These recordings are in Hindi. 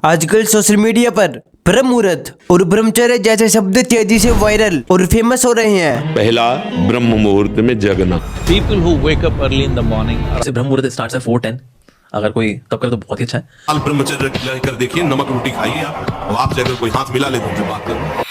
आजकल सोशल मीडिया पर ब्रह्म मुहूर्त और ब्रह्मचर्य जैसे शब्द तेजी से वायरल और फेमस हो रहे हैं। पहला ब्रह्म मुहूर्त में जगना। People who wake up early in the morning से ब्रह्म मुहूर्त स्टार्ट है 4:10। अगर कोई तब करे तो बहुत ही अच्छा है। आप ब्रह्मचर्य कर देखिए, नमक रोटी खाइए आप, और आपसे अगर कोई हाथ मिला ले तो उनसे बात करो।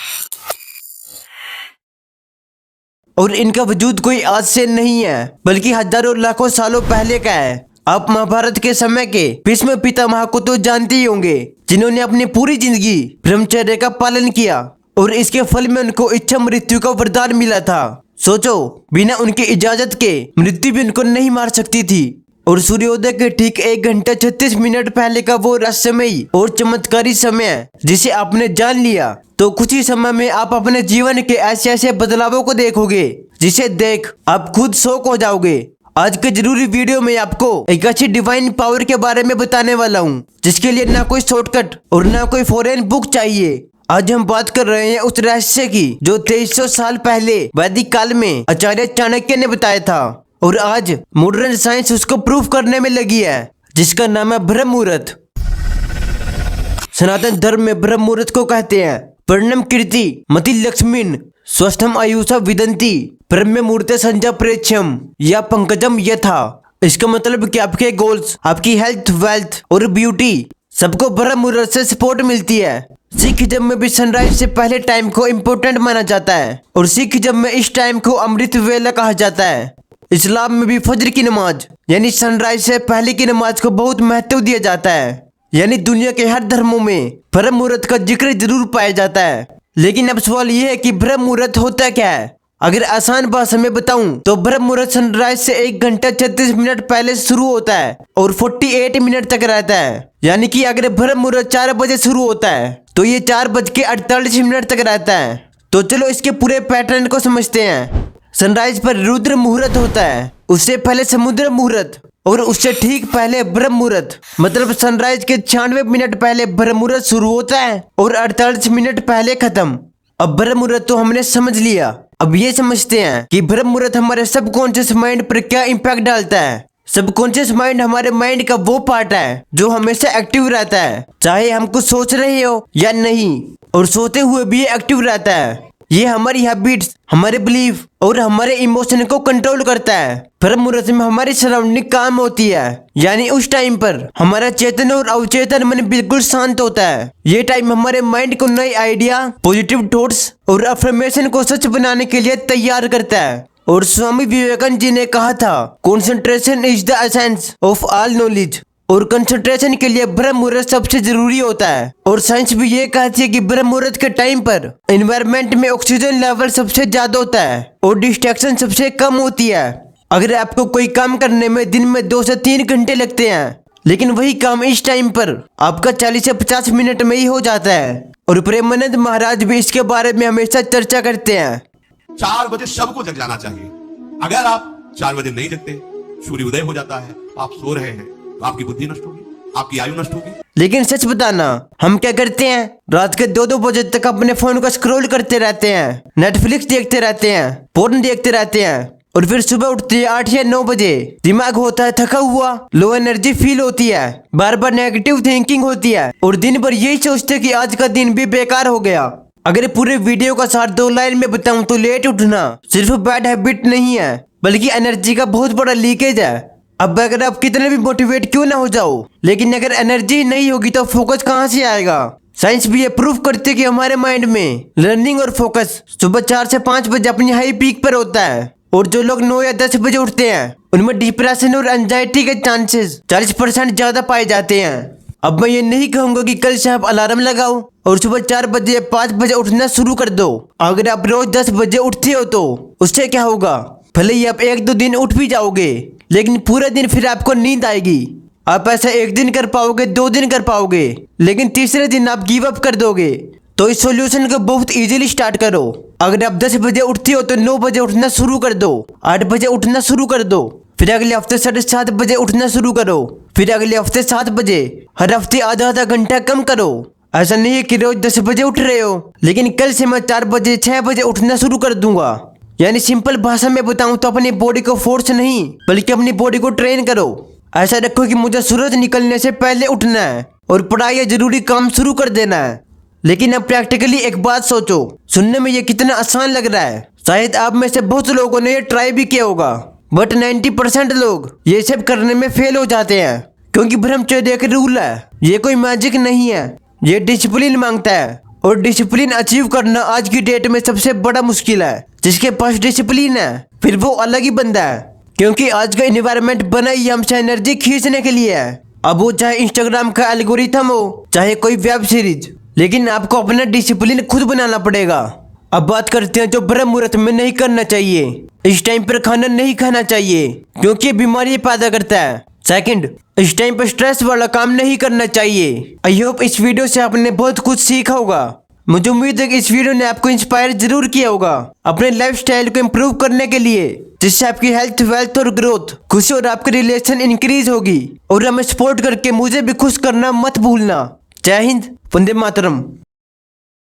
और इनका वजूद कोई आज से नहीं है बल्कि हजारों लाखों सालों पहले का है। आप महाभारत के समय के भीष्म पितामह को तो जानते ही होंगे, जिन्होंने अपनी पूरी जिंदगी ब्रह्मचर्य का पालन किया और इसके फल में उनको इच्छा मृत्यु का वरदान मिला था। सोचो, बिना उनकी इजाजत के मृत्यु भी उनको नहीं मार सकती थी। और सूर्योदय के ठीक 1 घंटा 36 मिनट पहले का वो रहस्यमयी और चमत्कारी समय जिसे आपने जान लिया तो कुछ ही समय में आप अपने जीवन के ऐसे ऐसे बदलावों को देखोगे जिसे देख आप खुद शॉक हो जाओगे। आज के जरूरी वीडियो में आपको एक अच्छी डिवाइन पावर के बारे में बताने वाला हूँ, जिसके लिए ना कोई शॉर्टकट और ना कोई फॉरेन बुक चाहिए। आज हम बात कर रहे हैं उस रहस्य की जो 2300 साल पहले वैदिक काल में आचार्य चाणक्य ने बताया था और आज मॉडर्न साइंस उसको प्रूफ करने में लगी है, जिसका नाम है ब्रह्म मुहूर्त। सनातन धर्म में ब्रह्म मुहूर्त को कहते हैं पर्णम कीर्ति मति लक्ष्मीन स्वस्थम आयुषा विदंती ब्रह्म मुहूर्त संजा प्रेक्षम या पंकजम यथा। इसका मतलब कि आपके गोल्स, आपकी हेल्थ, वेल्थ और ब्यूटी सबको ब्रह्म मुहूर्त से सपोर्ट मिलती है। सिखिज्म में भी सनराइज से पहले टाइम को इम्पोर्टेंट माना जाता है और सिखिज्म में इस टाइम को अमृत वेला कहा जाता है। इस्लाम में भी फजर की नमाज यानी सनराइज से पहले की नमाज को बहुत महत्व दिया जाता है। यानी दुनिया के हर धर्मों में ब्रह्म मुहूर्त का जिक्र जरूर पाया जाता है। लेकिन अब सवाल यह है कि ब्रह्म मुहूर्त होता क्या है। अगर आसान भाषा में बताऊं तो ब्रह्म मुहूर्त सनराइज से 1 घंटा 36 मिनट पहले शुरू होता है और 48 मिनट तक रहता है। यानी कि अगर ब्रह्म मुहूर्त 4 बजे शुरू होता है तो ये 4:48 मिनट तक रहता है। तो चलो इसके पूरे पैटर्न को समझते हैं। सनराइज पर रुद्र मुहूर्त होता है, उससे पहले समुद्र मुहूर्त और उससे ठीक पहले ब्रह्म मुहूर्त। मतलब सनराइज के 96 मिनट पहले ब्रह्म मुहूर्त शुरू होता है और 48 मिनट पहले खत्म। अब ब्रह्म मुहूर्त तो हमने समझ लिया, अब ये समझते हैं कि ब्रह्म मुहूर्त हमारे सबकॉन्शियस माइंड पर क्या इम्पैक्ट डालता है। सबकॉन्शियस माइंड हमारे माइंड का वो पार्ट है जो हमेशा एक्टिव रहता है, चाहे हम कुछ सोच रहे हो या नहीं, और सोते हुए भी ये एक्टिव रहता है। ये हमारी हैबिट्स, हमारे बिलीफ और हमारे इमोशन को कंट्रोल करता है। ब्रह्म मुहूर्त में हमारी सराउंडिंग काम होती है, यानी उस टाइम पर हमारा चेतन और अवचेतन मन बिल्कुल शांत होता है। ये टाइम हमारे माइंड को नए आइडिया, पॉजिटिव थॉट्स और अफर्मेशन को सच बनाने के लिए तैयार करता है। और स्वामी विवेकानंद जी ने कहा था, concentration is the essence of all knowledge. और कंसंट्रेशन के लिए ब्रह्म मुहूर्त सबसे जरूरी होता है। और साइंस भी ये कहती है कि ब्रह्म मुहूर्त के टाइम पर एनवायरनमेंट में ऑक्सीजन लेवल सबसे ज्यादा होता है और डिस्ट्रैक्शन सबसे कम होती है। अगर आपको कोई काम करने में दिन में 2 से 3 घंटे लगते हैं, लेकिन वही काम इस टाइम पर आपका 40 से 50 मिनट में ही हो जाता है। और प्रेमानंद महाराज भी इसके बारे में हमेशा चर्चा करते हैं। 4 बजे सबको जग जाना चाहिए। अगर आप 4 बजे नहीं जगते, सूर्योदय हो जाता है, आप सो रहे हैं, तो आपकी बुद्धि नष्ट होगी, आपकी आयु नष्ट होगी। लेकिन सच बताना, हम क्या करते हैं? रात के 2-2 बजे तक अपने फोन को स्क्रॉल करते रहते हैं, नेटफ्लिक्स देखते रहते हैं, पोर्न देखते रहते हैं और फिर सुबह उठते हैं 8 या 9 बजे। दिमाग होता है थका हुआ, लो एनर्जी फील होती है, बार बार नेगेटिव थिंकिंग होती है और दिन भर यही सोचते कि आज का दिन भी बेकार हो गया। अगर पूरे वीडियो का सार 2 लाइन में बताऊं तो लेट उठना सिर्फ बैड हैबिट नहीं है, बल्कि एनर्जी का बहुत बड़ा लीकेज है। अब अगर आप कितने भी मोटिवेट क्यों ना हो जाओ, लेकिन अगर एनर्जी नहीं होगी तो फोकस कहाँ से आएगा? साइंस भी ये प्रूफ करती है कि हमारे माइंड में लर्निंग और फोकस सुबह 4 से 5 बजे अपनी हाई पीक पर होता है। और जो लोग 9 या 10 बजे उठते हैं उनमें डिप्रेशन और एंजाइटी के चांसेस 40% ज्यादा पाए जाते हैं। अब मैं ये नहीं कहूंगा कि कल से आप अलार्म लगाओ और सुबह 4 बजे या 5 बजे उठना शुरू कर दो। अगर आप रोज 10 बजे उठते हो तो उससे क्या होगा? भले ही आप 1-2 दिन उठ भी जाओगे, लेकिन पूरे दिन फिर आपको नींद आएगी। आप ऐसा 1 दिन कर पाओगे, 2 दिन कर पाओगे, लेकिन तीसरे दिन आप गिव अप कर दोगे। तो इस सॉल्यूशन को बहुत इजीली स्टार्ट करो। अगर आप 10 बजे उठते हो तो 9 बजे उठना शुरू कर दो, 8 बजे उठना शुरू कर दो, फिर अगले हफ्ते 7:30 बजे उठना शुरू करो, फिर अगले हफ्ते 7 बजे, हर हफ्ते आधा घंटा कम करो। ऐसा नहीं है कि रोज 10 बजे उठ रहे हो, लेकिन कल से मैं 4 बजे 6 बजे उठना शुरू कर दूंगा। यानी सिंपल भाषा में बताऊं तो अपनी बॉडी को फोर्स नहीं बल्कि अपनी बॉडी को ट्रेन करो। ऐसा रखो कि मुझे सूरज निकलने से पहले उठना है और पढ़ाई या जरूरी काम शुरू कर देना है। लेकिन अब प्रैक्टिकली एक बात सोचो, सुनने में ये कितना आसान लग रहा है। शायद आप में से बहुत लोगों ने ये ट्राई भी किया होगा, बट 90% लोग ये सब करने में फेल हो जाते हैं, क्योंकि ब्रह्मचर्य एक रूल है, ये कोई मैजिक नहीं है, ये डिसिप्लिन मांगता है। और डिसिप्लिन अचीव करना आज की डेट में सबसे बड़ा मुश्किल है। जिसके पास डिसिप्लिन है फिर वो अलग ही बंदा है, क्योंकि आज का एनवायरनमेंट बना ही हमसे एनर्जी खींचने के लिए है। अब वो चाहे इंस्टाग्राम का एल्गोरिथम हो, चाहे कोई वेब सीरीज, लेकिन आपको अपना डिसिप्लिन खुद बनाना पड़ेगा। अब बात करते हैं जो ब्रह्म मुहूर्त में नहीं करना चाहिए। इस टाइम पर खाना नहीं खाना चाहिए, क्योंकि बीमारी पैदा करता है। सेकंड, इस टाइम पर स्ट्रेस वाला काम नहीं करना चाहिए। आई होप इस वीडियो से आपने बहुत कुछ सीखा होगा। मुझे उम्मीद है कि इस वीडियो ने आपको इंस्पायर जरूर किया होगा अपने लाइफस्टाइल को इम्प्रूव करने के लिए, जिससे आपकी हेल्थ, वेल्थ और ग्रोथ, खुशी और आपकी रिलेशन इंक्रीज होगी। और हमें सपोर्ट करके मुझे भी खुश करना मत भूलना। जय हिंद, वंदे मातरम।